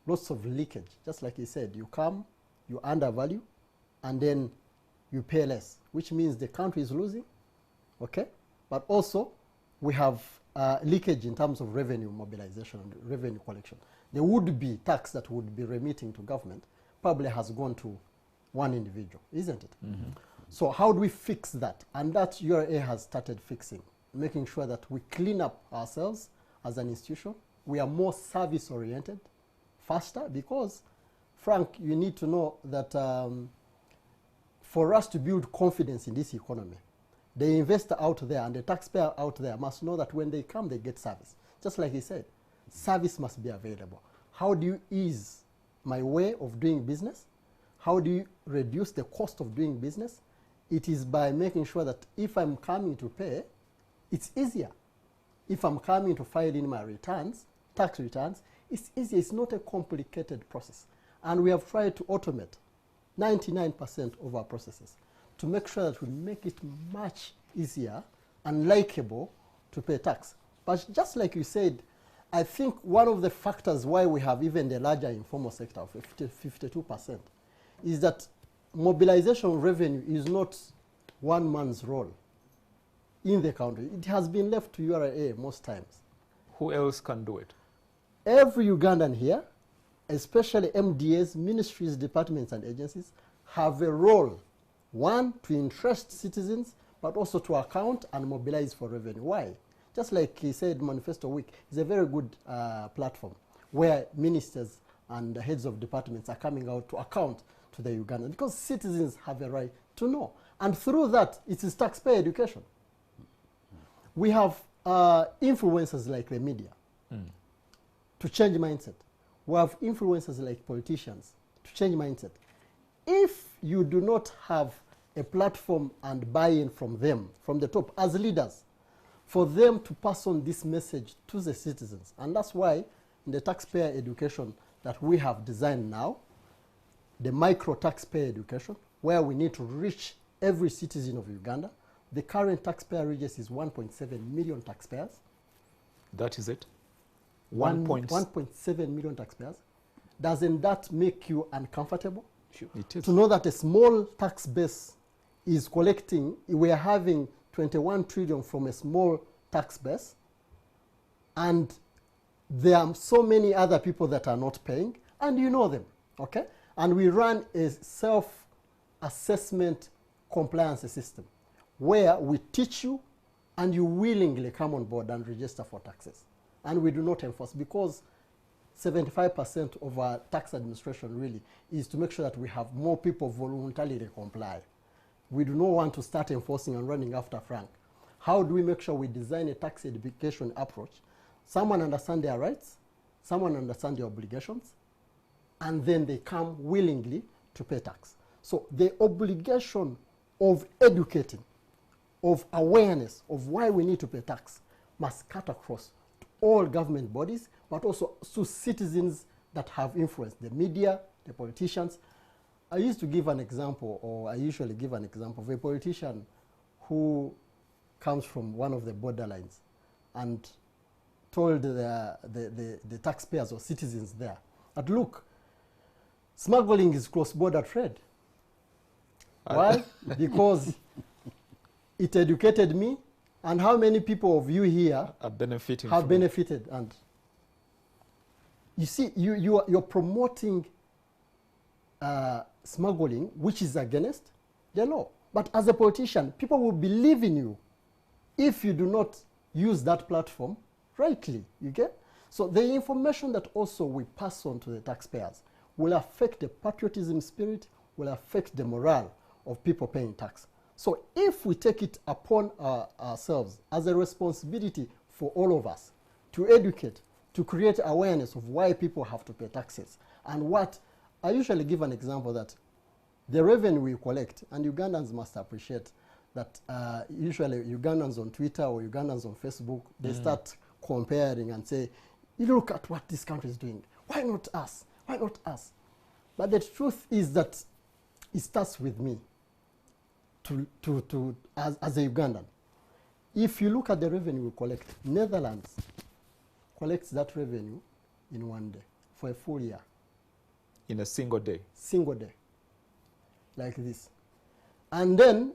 lots of leakage. Just like he said, you come, you undervalue, and then you pay less, which means the country is losing, okay? But also, we have leakage in terms of revenue mobilization and revenue collection. There would be tax that would be remitting to government, probably has gone to one individual, isn't it? Mm-hmm. So how do we fix that? And that URA has started fixing, making sure that we clean up ourselves as an institution. We are more service-oriented, faster, because, Frank, you need to know that for us to build confidence in this economy, the investor out there and the taxpayer out there must know that when they come, they get service. Just like he said, service must be available. How do you ease my way of doing business? How do you reduce the cost of doing business? It is by making sure that if I'm coming to pay, it's easier. If I'm coming to file in my returns, tax returns, it's easy. It's not a complicated process. And we have tried to automate 99% of our processes to make sure that we make it much easier and likable to pay tax. But just like you said, I think one of the factors why we have even the larger informal sector of 52% is that mobilization of revenue is not one man's role in the country. It has been left to URA most times. Who else can do it? Every Ugandan here, especially MDAs, ministries, departments, and agencies, have a role. One, to interest citizens, but also to account and mobilize for revenue. Why? Just like he said, Manifesto Week is a very good platform where ministers and the heads of departments are coming out to account to the Ugandans, because citizens have a right to know. And through that, it is taxpayer education. We have influencers like the media to change mindset. We have influencers like politicians to change mindset. If you do not have a platform and buy-in from them, from the top, as leaders, for them to pass on this message to the citizens, and that's why in the taxpayer education that we have designed now, the micro taxpayer education, where we need to reach every citizen of Uganda, the current taxpayer register is 1.7 million taxpayers. That is it? 1.7 million taxpayers. Doesn't that make you uncomfortable? Sure. It is. To know that a small tax base is collecting, we are having 21 trillion from a small tax base, and there are so many other people that are not paying, and you know them, okay? And we run a self-assessment compliance system where we teach you and you willingly come on board and register for taxes. And we do not enforce, because 75% of our tax administration really is to make sure that we have more people voluntarily comply. We do not want to start enforcing and running after Frank. How do we make sure we design a tax education approach? Someone understands their rights, someone understands their obligations, and then they come willingly to pay tax. So the obligation of educating, of awareness of why we need to pay tax must cut across to all government bodies, but also to citizens that have influence, the media, the politicians. I used to give an example, or I usually give an example of a politician who comes from one of the borderlines and told the taxpayers or citizens there that, look, smuggling is cross-border trade. Why? Because it educated me, and how many people of you here are benefiting have from benefited? it. And you see, you're promoting smuggling, which is against the law. But as a politician, people will believe in you if you do not use that platform rightly, you get? So the information that also we pass on to the taxpayers will affect the patriotism spirit, will affect the morale of people paying tax. So if we take it upon ourselves as a responsibility for all of us to educate, to create awareness of why people have to pay taxes, and what, I usually give an example that the revenue we collect, and Ugandans must appreciate that usually Ugandans on Twitter or Ugandans on Facebook, they start comparing and say, you look at what this country is doing. Why not us? Why not us? But the truth is that it starts with me as a Ugandan. If you look at the revenue we collect, Netherlands collects that revenue in 1 day for a full year. In a single day? Single day, like this. And then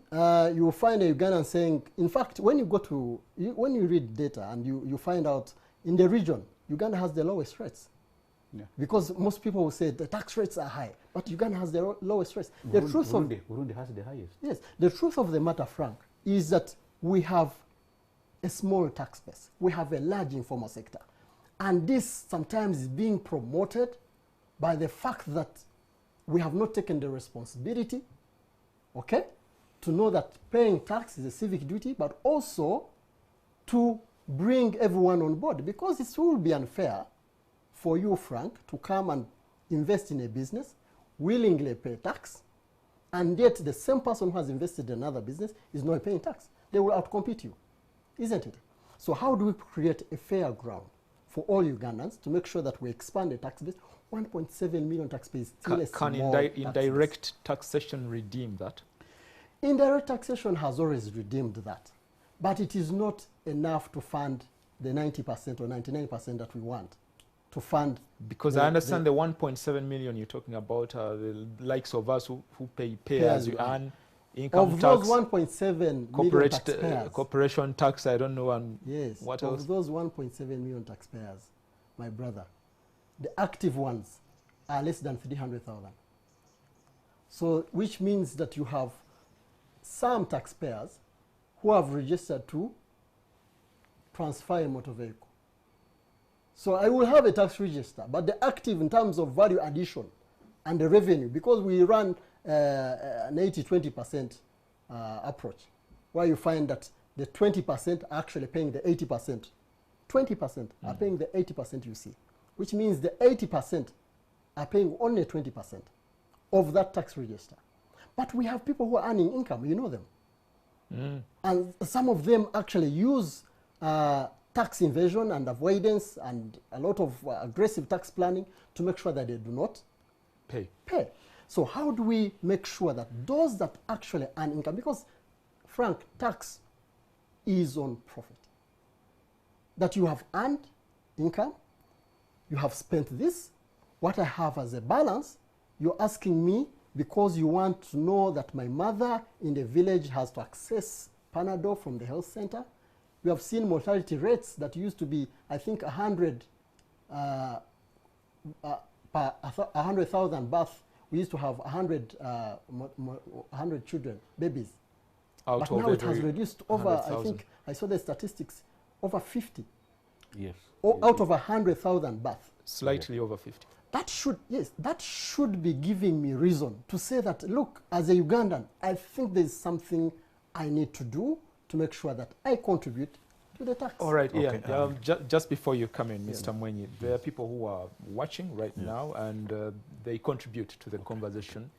you will find a Ugandan saying, in fact, when you go to, when you read data and you find out in the region, Uganda has the lowest rates. Yeah. Because most people will say the tax rates are high, but Uganda has the lowest rates. Burundi has the highest. Yes, the truth of the matter, Frank, is that we have a small tax base. We have a large informal sector. And this sometimes is being promoted by the fact that we have not taken the responsibility, okay, to know that paying tax is a civic duty, but also to bring everyone on board, because it will be unfair for you, Frank, to come and invest in a business, willingly pay tax, and yet the same person who has invested in another business is not paying tax. They will outcompete you, isn't it? So how do we create a fair ground for all Ugandans to make sure that we expand the tax base? 1.7 million taxpayers still a small tax base. Indirect taxation redeem that? Indirect taxation has always redeemed that, but it is not enough to fund the 90% or 99% that we want to fund. Because I understand the 1.7 million you're talking about are the likes of us who pay as you earn, income tax. Of those 1.7 million taxpayers. Corporation tax, I don't know, and yes, what of else? Those 1.7 million taxpayers, my brother, the active ones are less than 300,000. So, which means that you have some taxpayers who have registered to transfer a motor vehicle. So I will have a tax register, but the active in terms of value addition and the revenue, because we run an 80-20% approach, where you find that the 20% are actually paying the 80%. 20% are paying the 80% you see, which means the 80% are paying only 20% of that tax register. But we have people who are earning income, you know them. And some of them actually use tax evasion and avoidance and a lot of aggressive tax planning to make sure that they do not pay. So how do we make sure that those that actually earn income, because Frank, tax is on profit. That you have earned income, you have spent this, what I have as a balance, you're asking me because you want to know that my mother in the village has to access Panadol from the health center. We have seen mortality rates that used to be, I think, 100 per 100,000 births. We used to have 100 children, babies. But now it has reduced over, I think, I saw the statistics, over 50. Yes. Out of 100,000 births. Slightly over 50. That should, yes, that should be giving me reason to say that, look, as a Ugandan, I think there's something I need to do to make sure that I contribute to the tax. All right, Ian, just before you come in, Mr. Mwenyi, there are people who are watching right now, and they contribute to the conversation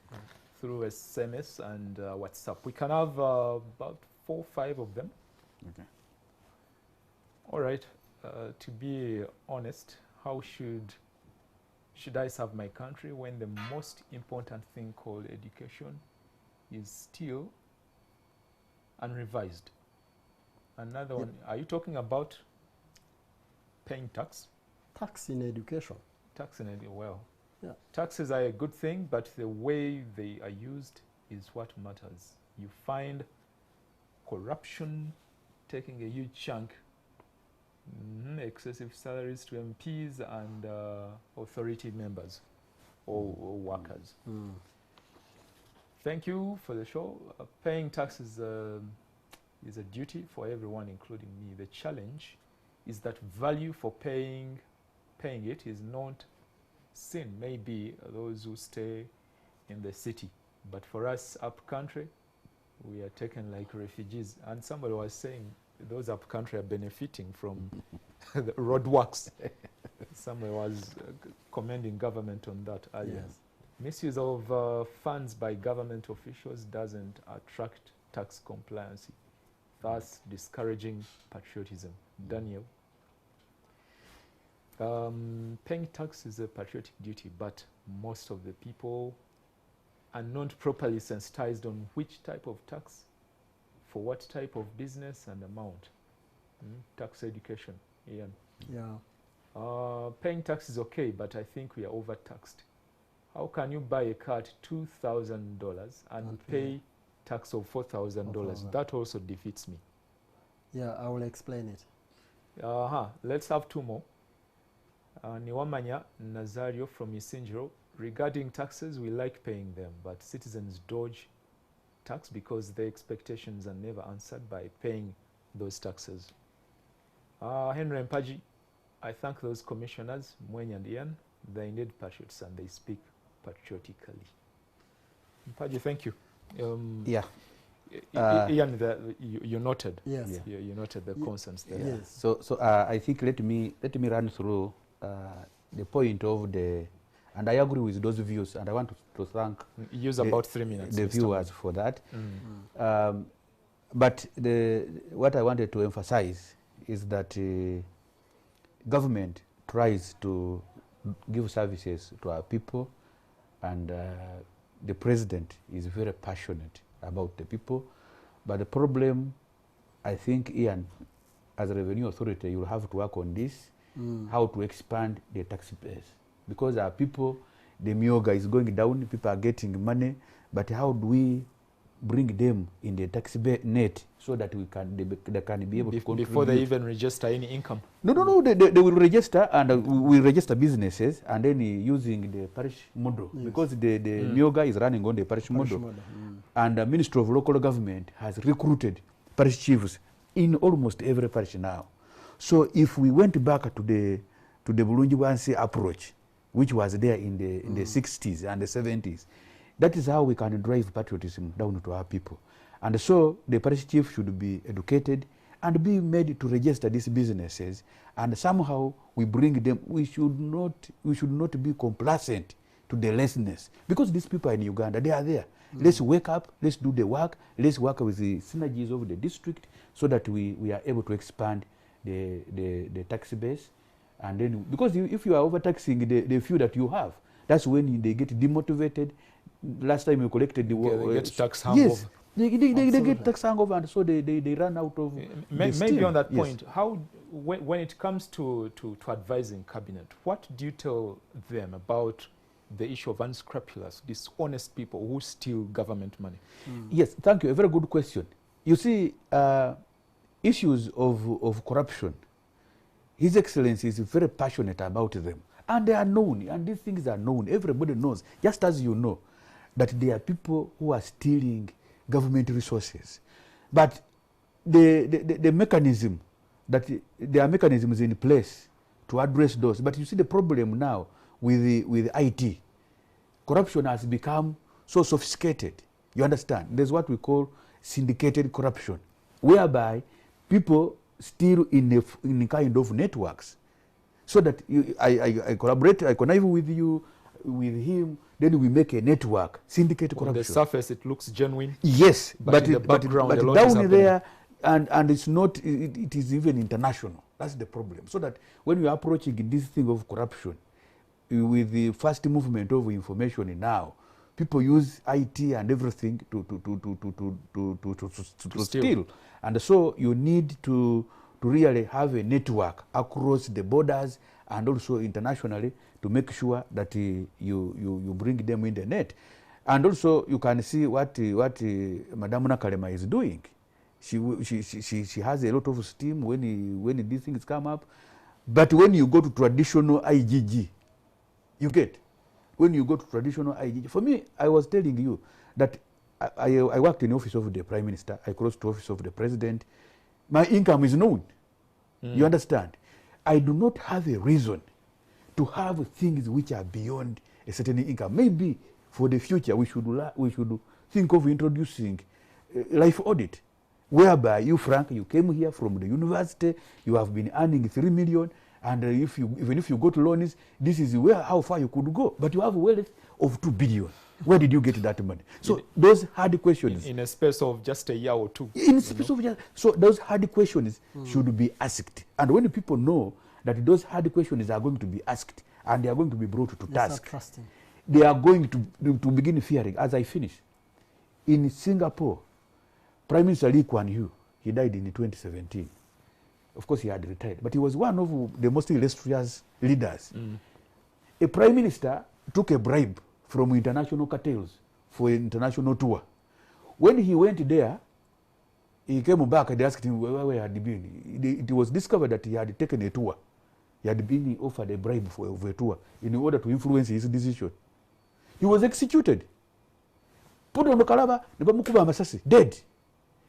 through SMS and WhatsApp. We can have about 4 or 5 of them. Okay. All right, to be honest, how should I serve my country when the most important thing called education is still unrevised? Another one, are you talking about paying tax? Tax in education. Tax in education, well. Yeah. Taxes are a good thing, but the way they are used is what matters. You find corruption taking a huge chunk, excessive salaries to MPs and authority members or workers. Thank you for the show. Paying taxes is a duty for everyone, including me. The challenge is that value for paying it is not seen. Maybe those who stay in the city, but for us up country, we are taken like refugees. And somebody was saying those up country are benefiting from the road works. Somebody was commending government on that earlier. Yes. Misuse of funds by government officials doesn't attract tax compliance, thus discouraging patriotism. Daniel, paying tax is a patriotic duty, but most of the people are not properly sensitized on which type of tax, for what type of business and amount. Tax education, Ian. Yeah. Paying tax is okay, but I think we are overtaxed. How can you buy a car at $2,000 and pay tax of $4,000? That also defeats me. Yeah, I will explain it. Let's have 2 more. Niwamanya Nazario from Isinjiro. Regarding taxes, we like paying them, but citizens dodge tax because their expectations are never answered by paying those taxes. Henry Mpaji, I thank those commissioners, Mwenyi and Ian. They need patriots and they speak patriotically. Mpaji, thank you. Ian, you noted. Yes. You noted the concerns there. Yes. So I think let me run through the point of the, and I agree with those views, and I want to thank use about 3 minutes the viewers for that. But what I wanted to emphasize is that government tries to give services to our people, and the president is very passionate about the people. But the problem, I think, Ian, as a revenue authority, you will have to work on this, how to expand the tax base. Because our people, the myoga is going down, people are getting money, but how do we bring them in the tax net so that they can be able to contribute? Before they even register any income? No, they will register, and we register businesses, and then using the parish model, because the myoga is running on the parish model. And the Ministry of Local Government has recruited parish chiefs in almost every parish now. So if we went back to the Bulungi-Wansi approach, which was there in the 60s and the 70s, that is how we can drive patriotism down to our people. And so the parish chief should be educated and be made to register these businesses, and somehow we bring them. We should not be complacent to the lessness, because these people in Uganda, they are there. Let's wake up, let's do the work, let's work with the synergies of the district so that we are able to expand the tax base. And then, because if you are overtaxing the few that you have, that's when they get demotivated. Last time you collected they get tax hangover. Yes, They get tax hangover, and so they run out of maybe on that point, how when it comes to advising cabinet, what do you tell them about the issue of unscrupulous, dishonest people who steal government money? Yes, thank you. A very good question. You see, issues of corruption, His Excellency is very passionate about them. And they are known, and these things are known. Everybody knows, just as you know, that there are people who are stealing government resources. But the mechanism, that there are mechanisms in place to address those. But you see the problem now with IT. Corruption has become so sophisticated. You understand? There's what we call syndicated corruption, whereby people steal in a kind of networks. So that I collaborate, I connive with you, with him, then we make a network, syndicated corruption. On the surface, it looks genuine. Yes, but in the background, but down there, and it's not, it is even international. That's the problem. So that when we are approaching this thing of corruption, with the fast movement of information now, people use IT and everything to steal. And so you need to really have a network across the borders and also internationally to make sure that you bring them in the net. And also you can see what Madame Nakalema is doing. She has a lot of steam when these things come up. But when you go to traditional IGG, you get. When you go to traditional IGG, for me, I was telling you that I worked in the office of the Prime Minister, I crossed to the office of the President. My income is known. You understand? I do not have a reason to have things which are beyond a certain income. Maybe for the future we should think of introducing life audit, whereby you, Frank, you came here from the university, you have been earning 3 million, and even if you got loans, this is how far you could go. But you have a wealth of 2 billion. Where did you get that money? So those hard questions. In a space of just a year or two. In a space of just, so those hard questions should be asked. And when people know that those hard questions are going to be asked and they are going to be brought to task, they are going to begin fearing. As I finish, in Singapore, Prime Minister Lee Kuan Yew, he died in 2017. Of course, he had retired, but he was one of the most illustrious leaders. A Prime Minister took a bribe from international cartels for an international tour. When he went there, he came back and they asked him where he had been. It was discovered that he had taken a tour. He had been offered a bribe for a tour in order to influence his decision. He was executed. Put on the Kalaba, dead.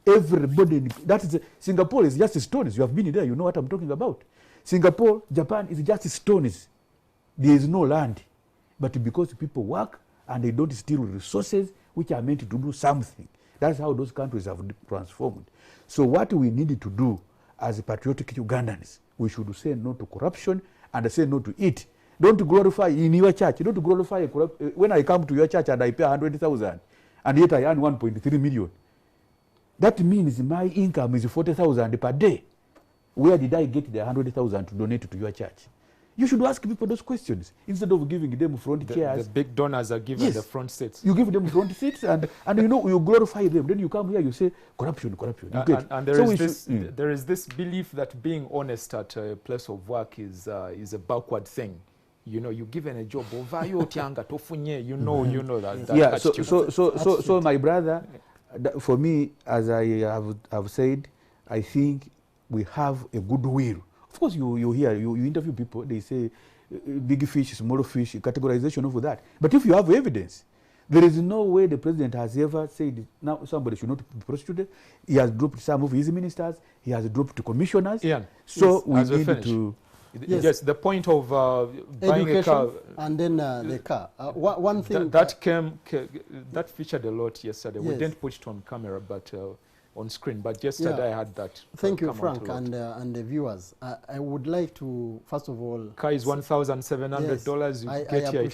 Everybody, that is, Singapore is just stones. You have been there, you know what I'm talking about. Singapore, Japan is just stones. There is no land. But because people work and they don't steal resources which are meant to do something, that's how those countries have transformed. So what we need to do as patriotic Ugandans, we should say no to corruption and say no to it. Don't glorify in your church. Don't glorify when I come to your church and I pay 100,000 and yet I earn 1.3 million. That means my income is 40,000 per day. Where did I get the 100,000 to donate to your church? You should ask people those questions instead of giving them front chairs. The big donors are given the front seats. You give them front seats and you know, you glorify them. Then you come here, you say corruption. And there is this belief that being honest at a place of work is a backward thing. You know, you given a job, you know that. Yeah. So my brother, for me, as I have said, I think we have a good will. Of course, you hear, you interview people, they say big fish, small fish, categorization of that. But if you have evidence, there is no way the president has ever said now somebody should not be prosecuted. He has dropped some of his ministers, he has dropped commissioners. Yeah. So we need to... Yes, the point of buying education, a car. And then the car. One thing... That featured a lot yesterday. Yes. We didn't put it on camera, but... on screen, but yesterday I had that. Thank you, Frank, and the viewers. I would like to, first of all... Car is $1,700.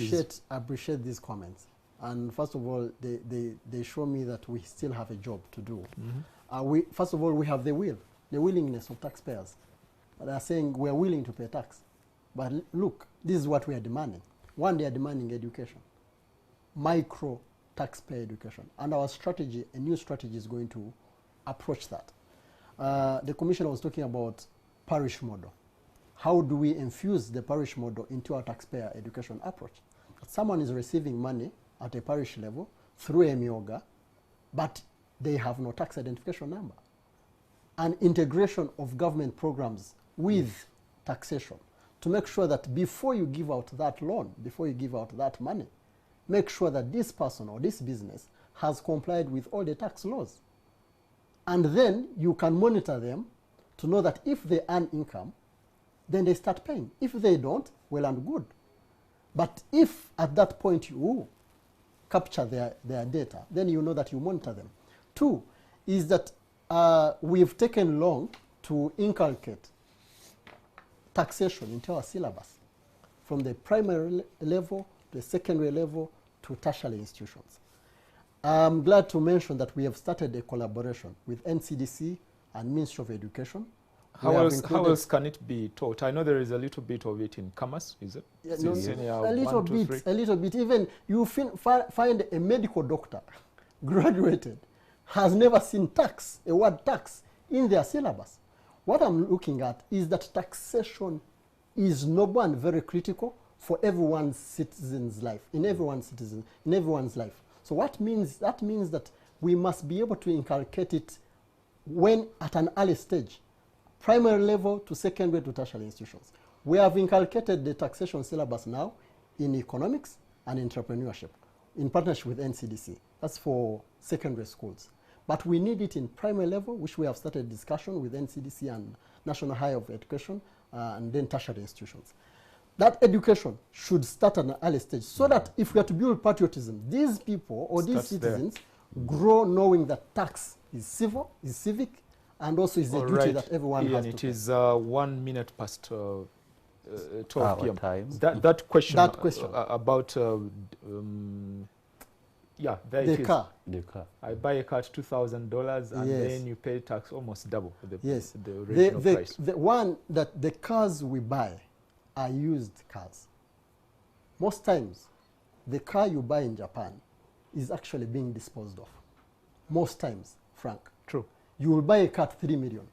Yes, I appreciate these comments. And first of all, they show me that we still have a job to do. First of all, we have the willingness of taxpayers. They are saying we are willing to pay tax. But look, this is what we are demanding. One, they are demanding education. Micro taxpayer education. And our strategy, a new strategy, is going to approach that. The Commissioner was talking about parish model. How do we infuse the parish model into our taxpayer education approach? Someone is receiving money at a parish level through a MIOGA, but they have no tax identification number. And integration of government programs with taxation to make sure that before you give out that loan, before you give out that money, make sure that this person or this business has complied with all the tax laws. And then you can monitor them to know that if they earn income, then they start paying. If they don't, well and good. But if at that point you capture their data, then you know that you monitor them. Two is that we've taken long to inculcate taxation into our syllabus, from the primary level, the secondary level, to tertiary institutions. I'm glad to mention that we have started a collaboration with NCDC and Ministry of Education. How else can it be taught? I know there is a little bit of it in commerce, is it? Yeah, no, a little bit. Even you find a medical doctor, graduated, has never seen tax, a word tax, in their syllabus. What I'm looking at is that taxation is noble and very critical for everyone's citizen's life, in everyone's life. So that means that we must be able to inculcate it when at an early stage, primary level to secondary to tertiary institutions. We have inculcated the taxation syllabus now in economics and entrepreneurship in partnership with NCDC. That's for secondary schools. But we need it in primary level, which we have started discussion with NCDC and National Higher of Education, and then tertiary institutions. That education should start at an early stage so that if we are to build patriotism, these people or these citizens grow knowing that tax is civil, is civic, and also is a duty that everyone has to pay. It is 1 minute past 12 p.m. That question about yeah, there it is. The car. I buy a car at $2,000 and then you pay tax almost double the original price. The one that the cars we buy are used cars. Most times, the car you buy in Japan is actually being disposed of. Most times, Frank. True. You will buy a car at 3 million.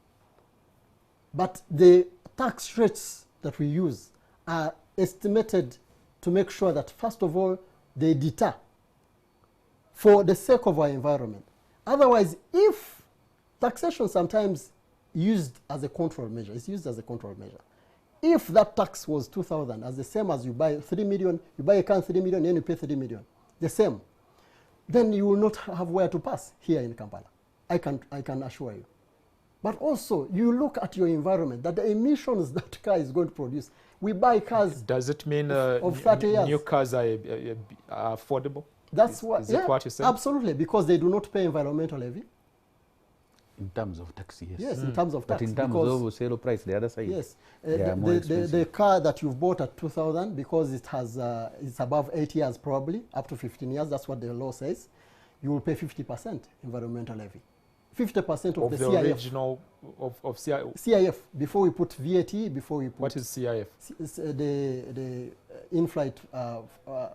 But the tax rates that we use are estimated to make sure that, first of all, they deter for the sake of our environment. Otherwise, if taxation sometimes used as a control measure, it's used as a control measure. If that tax was 2,000, as the same as you buy 3 million, you buy a car 3 million, then you pay 3 million, the same, then you will not have where to pass here in Kampala. I can assure you. But also, you look at your environment, that the emissions that car is going to produce. We buy cars. Does it mean of 30 years. New cars are affordable? That's what you said? Absolutely, because they do not pay environmental levy. In terms of tax, yes. Yes, in terms of tax. But in terms of sale price, the other side. Yes, the car that you've bought at 2,000, because it has it's above 8 years probably, up to 15 years. That's what the law says. You will pay 50% environmental levy. 50% of the CIF. Original of CIF. CIF, before we put VAT, before we put... What is CIF? The in-flight...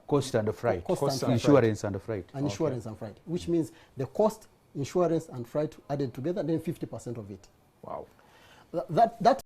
cost and freight. Insurance and freight. And insurance and freight, which means the cost, insurance and freight added together, then 50% of it. Wow. That